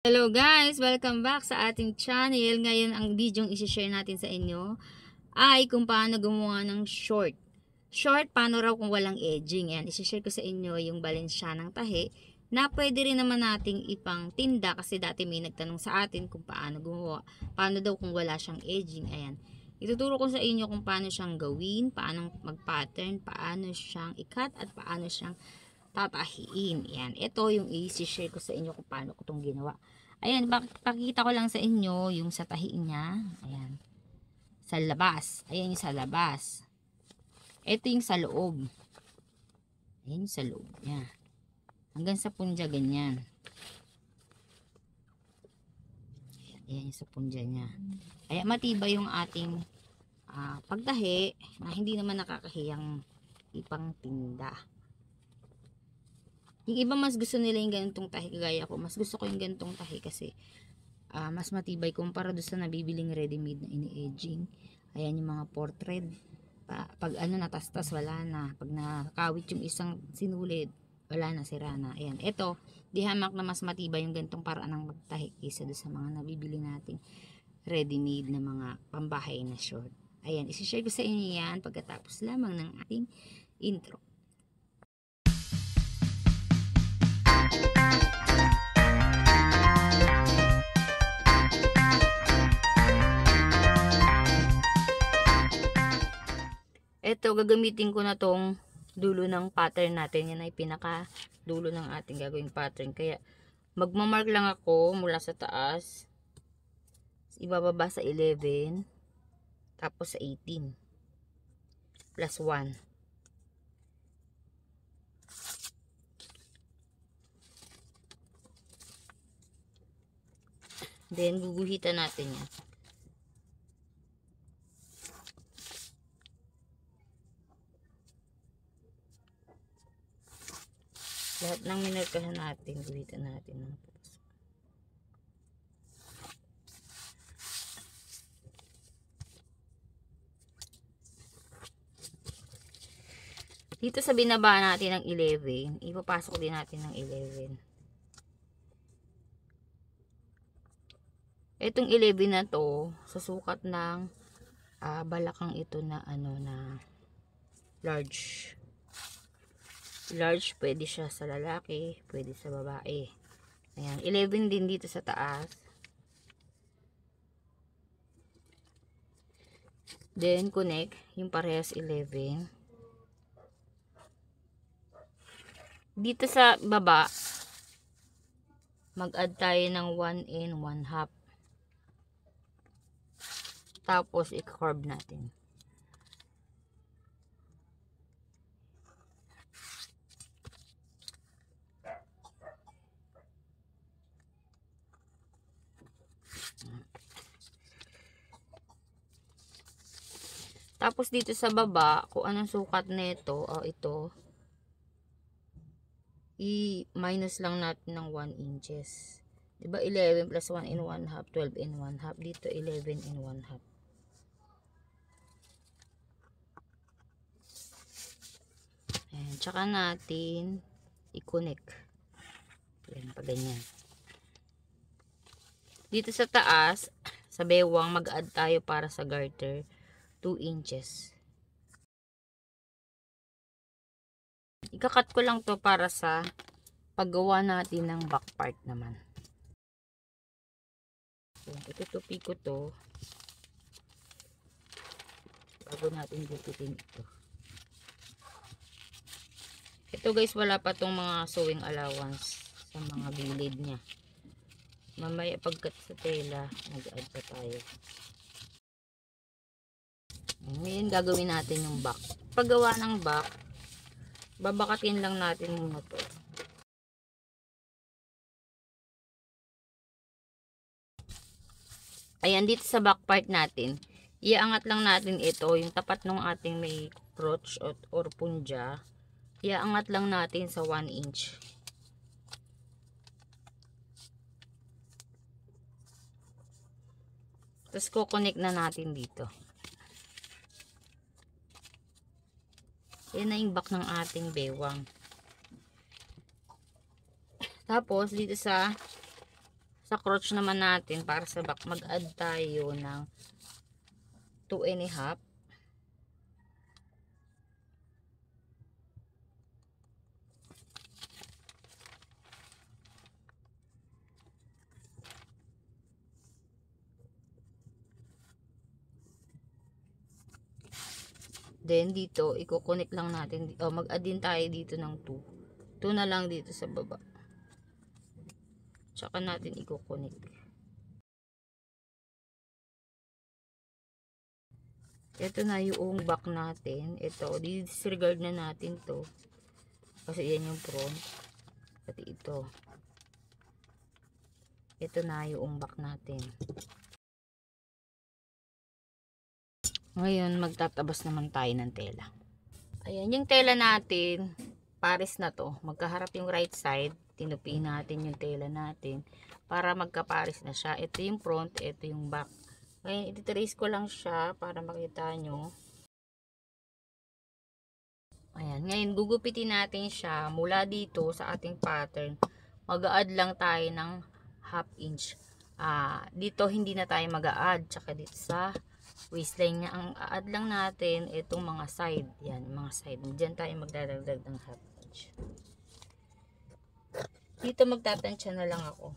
Hello guys! Welcome back sa ating channel. Ngayon ang video yung isi-share natin sa inyo ay kung paano gumawa ng short. Short, paano raw kung walang edging. Yan, isi-share ko sa inyo yung balensyang tahi na pwede rin naman nating ipang tinda kasi dati may nagtanong sa atin kung paano gumawa. Paano daw kung wala siyang edging. Ayan. Ituturo ko sa inyo kung paano siyang gawin, paano mag-pattern, paano siyang i-cut at paano siyang tatahiin. Ayan. Ito yung i-share ko sa inyo kung paano ko itong ginawa. Ayan. Pakita ko lang sa inyo yung sa tahi niya. Ayan. Sa labas. Ayan yung sa labas. Ito yung sa loob. Ayan yung sa loob niya. Hanggang sa punja ganyan. Ayan yung sa punja niya. Kaya matibay yung ating pagtahi na hindi naman nakakahiyang ipang tinda. Yung iba mas gusto nila yung ganitong tahi kagaya ko. Mas gusto ko yung ganitong tahi kasi mas matibay kumpara doon sa nabibiling ready-made na ini-edging. Ayan yung mga portrait. Pag ano natastas wala na. Pag nakakawit yung isang sinulid, wala na, sira na. Ayan. Ito, di hamak na mas matibay yung ganitong paraan ng magtahi kaysa doon sa mga nabibili nating ready-made na mga pambahay na short. Ayan, isi-share ko sa inyo yan pagkatapos lamang ng ating intro. Ito, gagamitin ko na tong dulo ng pattern natin. Yan ay pinaka dulo ng ating gagawing pattern. Kaya, magmamark lang ako mula sa taas. Ibababa sa 11. Tapos sa 18. Plus 1. Then, guguhitan natin yan. Lahat ng minarkahan natin, guhitan natin ng papasok. Dito sa binaba natin ng 11, ipapasok din natin ng 11. Itong 11 na to, sa sukat ng balakang ito na ano na large. Large, pwede siya sa lalaki, pwede sa babae. Ayan, 11 din dito sa taas. Then, connect, yung parehas 11. Dito sa baba, mag-add tayo ng 1 and 1 half. Tapos, i-curve natin. Tapos dito sa baba, kung anong sukat nito, ito, i-minus lang natin ng 1 inches. Diba 11 plus 1 and 1 half, 12 and 1 half. Dito 11 and 1 half. Ayan, tsaka natin i-connect. Ayan, pa ganyan. Dito sa taas, sa bewang, mag-add tayo para sa garter, 2 inches. Ikakat ko lang to para sa paggawa natin ng back part naman. So, itutupi ko to bago natin gupitin ito. Ito guys, wala pa tong mga sewing allowance sa mga gilid niya. Mamaya pagkat sa tela, nag-add pa tayo. Ngayon gagawin natin yung back. Paggawa ng back, babakatin lang natin muna to. Ayan, dito sa back part natin, iaangat lang natin ito, yung tapat ng ating may crotch or punja. Iaangat lang natin sa 1 inch. Tapos kukonek na natin dito. Yan na yung back ng ating bewang. Tapos dito sa Sa crotch naman natin, para sa back, mag-add tayo ng 2.5. Then, dito, i-connect lang natin. Mag-add din tayo dito ng 2. 2 na lang dito sa baba. Tsaka natin i-connect. Ito na yung back natin. Ito, disregard na natin to. Kasi yan yung front. Pati ito. Ito na yung back natin. Ngayon, magtatabas naman tayo ng tela. Ayan, yung tela natin, pares na to. Magkaharap yung right side. Tinupi natin yung tela natin para magkapares na siya. Ito yung front, ito yung back. Ngayon, ititrace ko lang siya para makita nyo. Ayan, ngayon gugupitin natin siya mula dito sa ating pattern. Mag-a-add lang tayo ng 1/2 inch. Dito hindi na tayo mag-a-add. Tsaka dito sa waistline niya, ang a-add lang natin itong mga side. Yan, mga side. Diyan tayo magdadagdag ng 1/2 inch. Dito magtatansya na lang ako.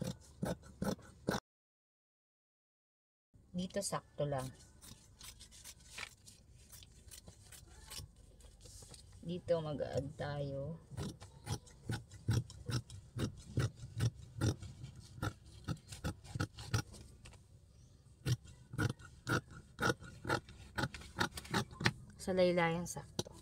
Dito sakto lang. Dito mag-add tayo. Sa laylayan sakto.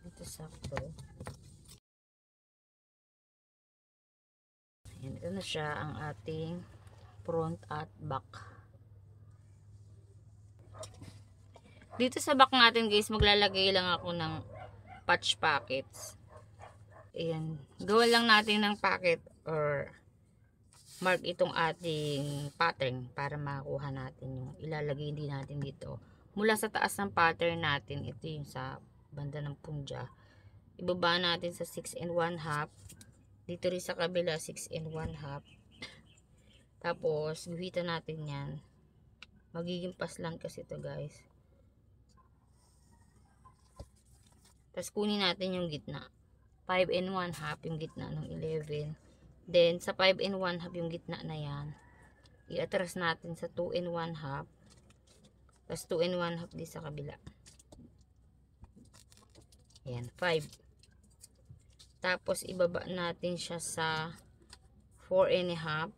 Dito sakto. Ayan, ito na siya ang ating front at back. Dito sa back natin guys, maglalagay lang ako ng patch pockets. Ayan, gawa lang natin ng pocket or mark itong ating pattern para makuha natin yung ilalagay din natin dito. Mula sa taas ng pattern natin, ito yung sa banda ng punja. Ibaba natin sa 6 1/2. Dito rin sa kabila 6 1/2. Tapos, guhitan natin yan. Magiging paslan kasi ito guys. Tapos, kunin natin yung gitna. 5 1/2 yung gitna ng 11. Then, sa 5 1/2 yung gitna na yan, i-atras natin sa 2 1/2. Tapos, 2 1/2 din sa kabila. Ayan, 5. Tapos, ibaba natin siya sa 4 1/2.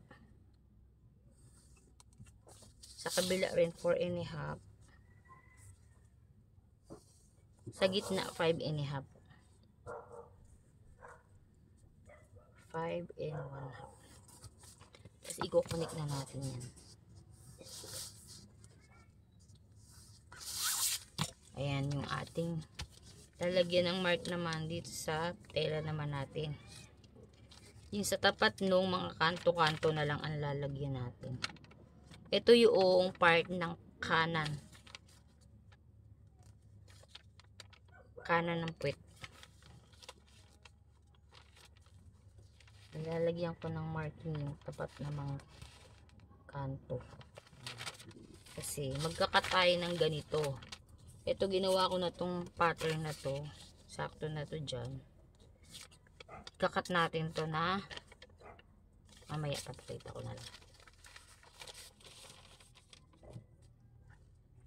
Sa kabila rin 4 1/2. Sa gitna 5 1/2. 5 1/2. Tapos i-connect na natin yan. Ayan yung ating lalagyan ng mark naman dito sa tela naman natin. Yung sa tapat nung mga kanto-kanto na lang ang lalagyan natin. Ito yung part ng kanan. Kanan ng puwet. Lalagyan ko ng marking yung tapat na mga kanto. Kasi magkakat tayo ng ganito. Ito ginawa ko na tong pattern na to. Sakto na to dyan. Kakat natin to na mamaya papakita ko na lang.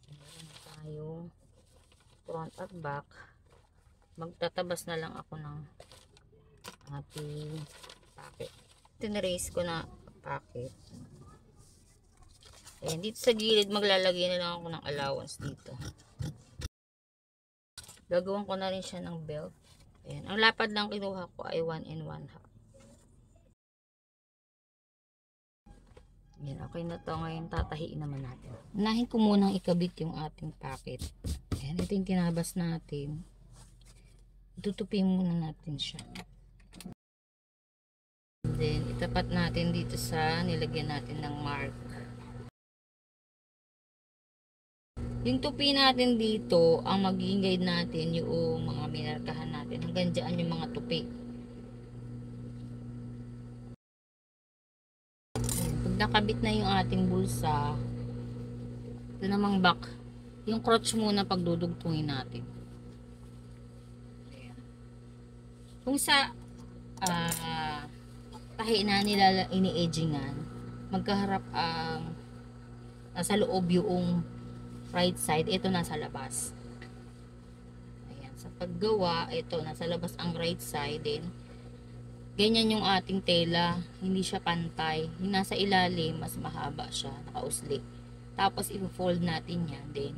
Meron na tayong front at back. Magtatabas na lang ako ng ating packet. Tinrace ko na packet. Ayan, dito sa gilid maglalagay na lang ako ng allowance dito. Gagawin ko na rin siya ng belt. Ayan, ang lapad lang kinuha ko ay 1 1/2. Ayan, okay na to. Ngayon tatahiin naman natin. Unahin ko munang ikabit yung ating packet. Ayan, ito yung tinabas natin. Tutupin muna natin siya. Then, itapat natin dito sa nilagyan natin ng mark. Yung tupi natin dito, ang magiging guide natin yung mga minarkahan natin. Hanggang dyan yung mga tupi. Pag nakabit na yung ating bulsa, ito namang back. Yung crotch muna pagdudugtungin natin. Ayan. Kung sa tahi na nila ini-edgingan, magkaharap ang nasa loob yung right side, ito nasa labas. Ayan, sa paggawa, ito nasa labas ang right side din. Ganyan yung ating tela, hindi siya pantay. Yung nasa ilalim, mas mahaba siya, nakausli. Tapos i-fold natin yan, then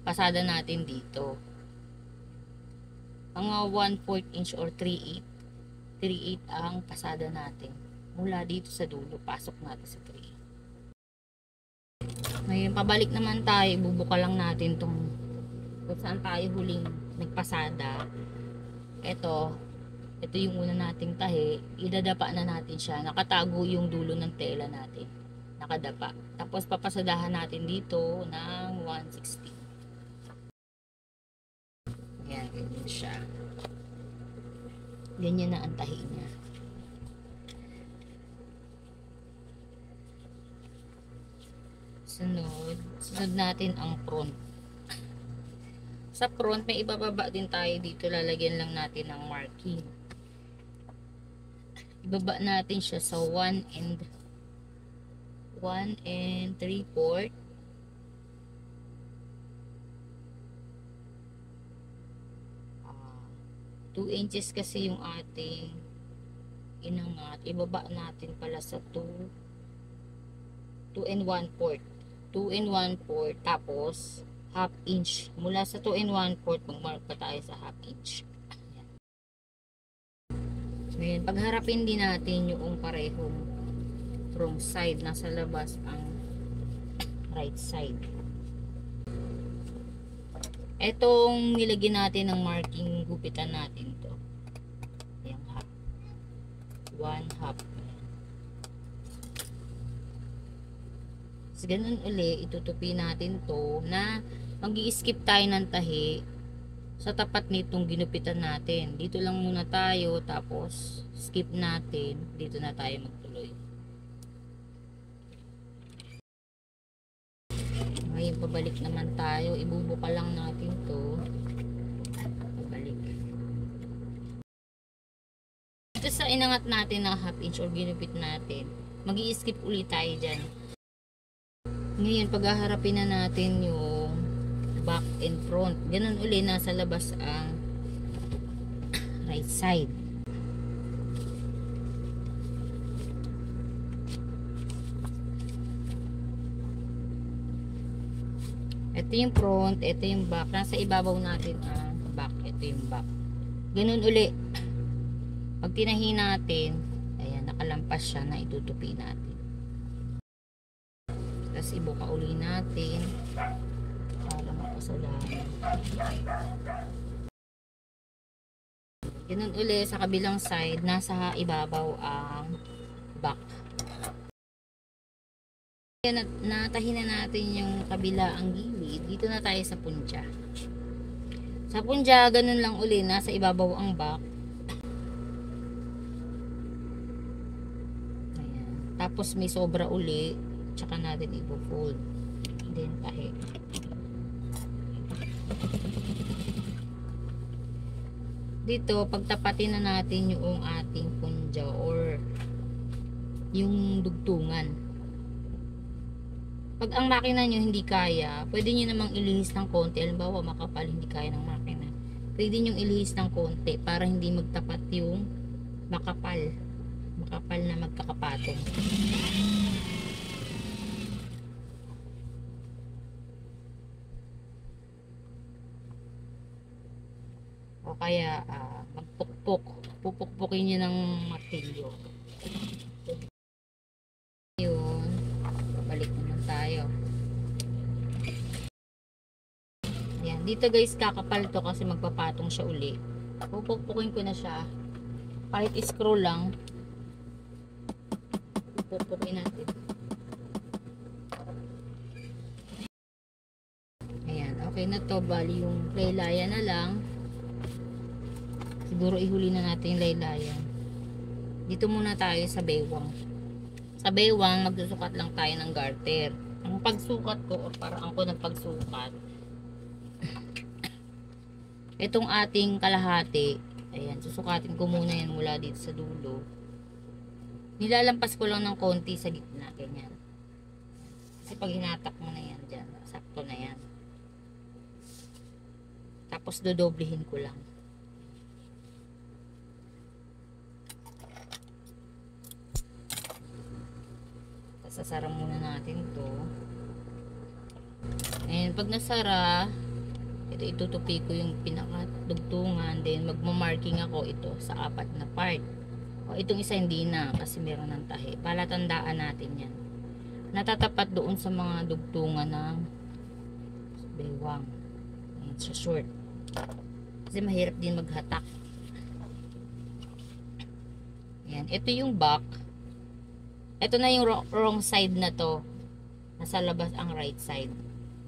pasada natin dito. Mga 1/4 inch or 3/8. 3/8 ang pasada natin. Mula dito sa dulo, pasok natin sa 3/8. Ngayon, pabalik naman tayo, bubuka lang natin tong kung saan tayo huling nagpasada. Ito yung una nating tahi, idadapa na natin siya. Nakatago yung dulo ng tela natin. Nakadapa. Tapos papasadahan natin dito ng 160. Ayan, ganyan siya. Ganyan na ang tahi niya. Sunod natin ang front. Sa front, may ibababa din tayo dito. Lalagyan lang natin ng marking. Ibaba natin siya sa 1 and 3/4. 2 inches kasi yung ating inangat. Ibaba natin pala sa 2 and 1/4. 2 and 1/4. Tapos, half inch. Mula sa 2 and 1/4, mag-mark pa tayo sa half inch. Ngayon, pagharapin din natin yung parehong wrong side. Nasa labas ang right side. Etong nilagyan natin ng marking, gupitan natin to. Ayan, half. 1/2. So, ganun uli, itutupi natin to na mag-i-skip tayo ng tahi sa tapat nitong ginupitan natin. Dito lang muna tayo, tapos skip natin. Dito na tayo magtuloy. Ngayon, pabalik naman tayo. Ibubuka lang natin to. Pabalik. Dito sa inangat natin ng half inch or ginupit natin, mag-i-skip ulit tayo dyan. Ngayon, paghaharapin na natin yung back and front. Ganun uli, nasa labas ang right side. Ito yung front, ito yung back. Nasa ibabaw natin ang back. Ito yung back. Ganun uli. Pag tinahi natin, ayan, nakalampas siya na itutupi natin. Tapos ibuka uli natin para mapasadahan. Ganun uli sa kabilang side, nasa ibabaw ang back. Natahin na natin yung kabila ang gilid. Dito na tayo sa punja. Sa punja, ganun lang uli, nasa ibabaw ang back. Ayan. Tapos may sobra uli, tsaka natin i-fold. Then tahi. Dito, pagtapatin na natin yung ating punja or yung dugtungan. Pag ang makina nyo hindi kaya, pwede nyo namang ilihis ng konti. Halimbawa, makapal, hindi kaya ng makina. Pwede nyo ilihis ng konti para hindi magtapat yung makapal. Makapal na magkakapatong. O kaya, magpukpok. Pupukpukin nyo ng martilyo. Yun. Babalik naman tayo. Ayan. Dito guys, kakapal to kasi magpapatong siya uli. Pupukpukin ko na siya. Kahit screw lang. Pupukpukin natin. Okay na to, bali yung laylayan na lang. Siguro ihuli na natin yung laylayan. Dito muna tayo sa baywang. Sa baywang, magsusukat lang tayo ng garter. Ang pagsukat ko, or parang ako ng pagsukat, itong ating kalahati, ayan, susukatin ko muna yan mula dito sa dulo. Nilalampas ko lang ng konti sa gitna, ganyan. Kasi pag hinatak mo na yan dyan, sakto na yan. Tapos dodoblehin ko lang. Tapos sasara muna natin to. And pag nasara, ito itutupi ko yung pinakadugtungan, then magmamarking ako ito sa 4 na part. O itong isa hindi na kasi meron ng tahi. Palatandaan natin yan. Natatapat doon sa mga dugtungan ng baywang. Ayan, sa short. Kasi mahirap din maghatak. Ayan, ito yung back. Ito na yung wrong side na to. Nasa labas ang right side.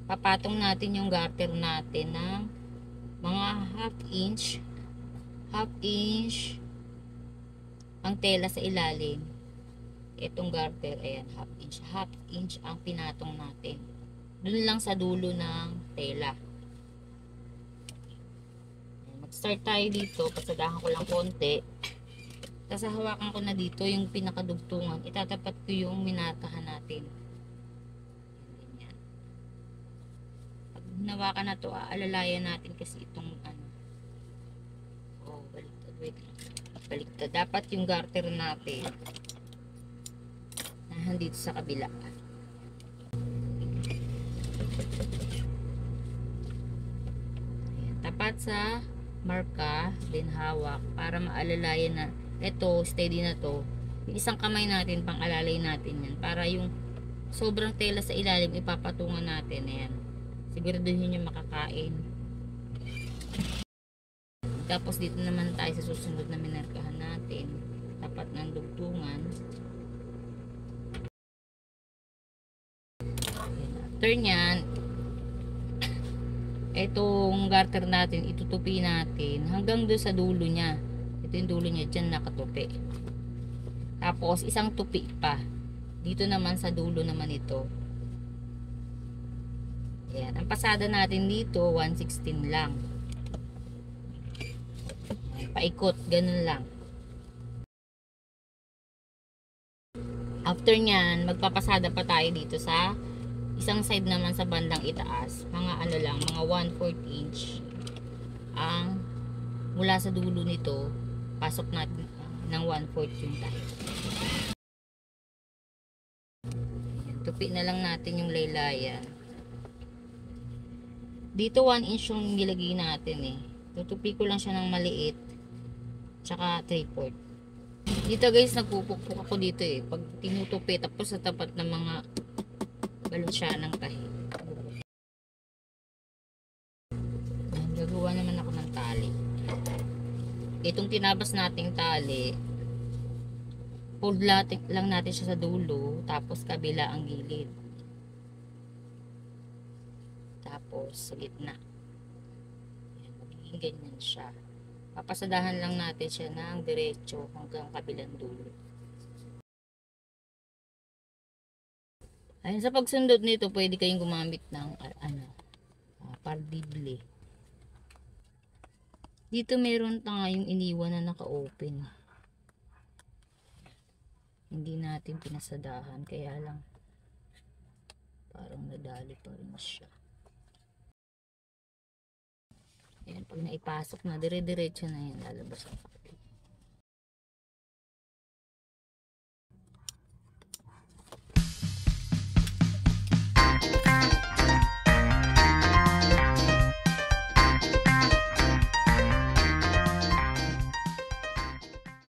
Papatong natin yung garter natin ng mga half inch ang tela sa ilalim. Itong garter, ayan, half inch ang pinatong natin. Doon lang sa dulo ng tela. Mag-start tayo dito, pasadahan ko lang konti. Tapos hawakan ko na dito yung pinakadugtungan. Itatapat ko yung minatahan natin. Ganyan. Pag nawakan na to, aalalayan natin kasi itong ano. Oh, baliktad, wait lang. Baliktad. Dapat yung garter natin dito sa kabila. Ayan, tapat sa marka, din hawak para maalalayan na ito, steady na to. Yung isang kamay natin, pang alalay natin yan para yung sobrang tela sa ilalim ipapatungan natin. Ayan, siguraduhin yung makakain. Tapos dito naman tayo sa susunod na minarkahan natin, tapat ng dugtungan. After nyan, itong garter natin, itutupi natin hanggang doon sa dulo niya. Ito yung dulo niya, dyan nakatupi. Tapos, isang tupi pa. Dito naman sa dulo naman ito. Ayan. Ang pasada natin dito, 1/16 lang. Paikot, ganun lang. After nyan, magpapasada pa tayo dito sa isang side naman sa bandang itaas, mga ano lang, mga 1/4 inch ang mula sa dulo nito, pasok natin ng 1/4 yung tayo. Tupi na lang natin yung laylayan. Dito 1 inch yung nilagay natin eh. Tutupi ko lang siya ng maliit, tsaka 3/4. Dito guys, nagpupukpuk ako dito eh. Pag tinutupi, tapos sa tapat ng mga balon siya ng tahi. Gagawa naman ako ng tali. Itong tinabas nating tali, fold lang natin siya sa dulo, tapos kabila ang gilid. Tapos sa gitna. Ayan, magiging ganyan siya. Papasadahan lang natin siya ng diretso hanggang kabilang dulo. Ayun, sa pagsundot nito, pwede kayong gumamit ng pardible. Dito meron tayong iniwan na naka-open. Hindi natin pinasadahan, kaya lang parang nadali pa rin siya. Ayan, pag naipasok na, dire-diretso na yan, lalabas ang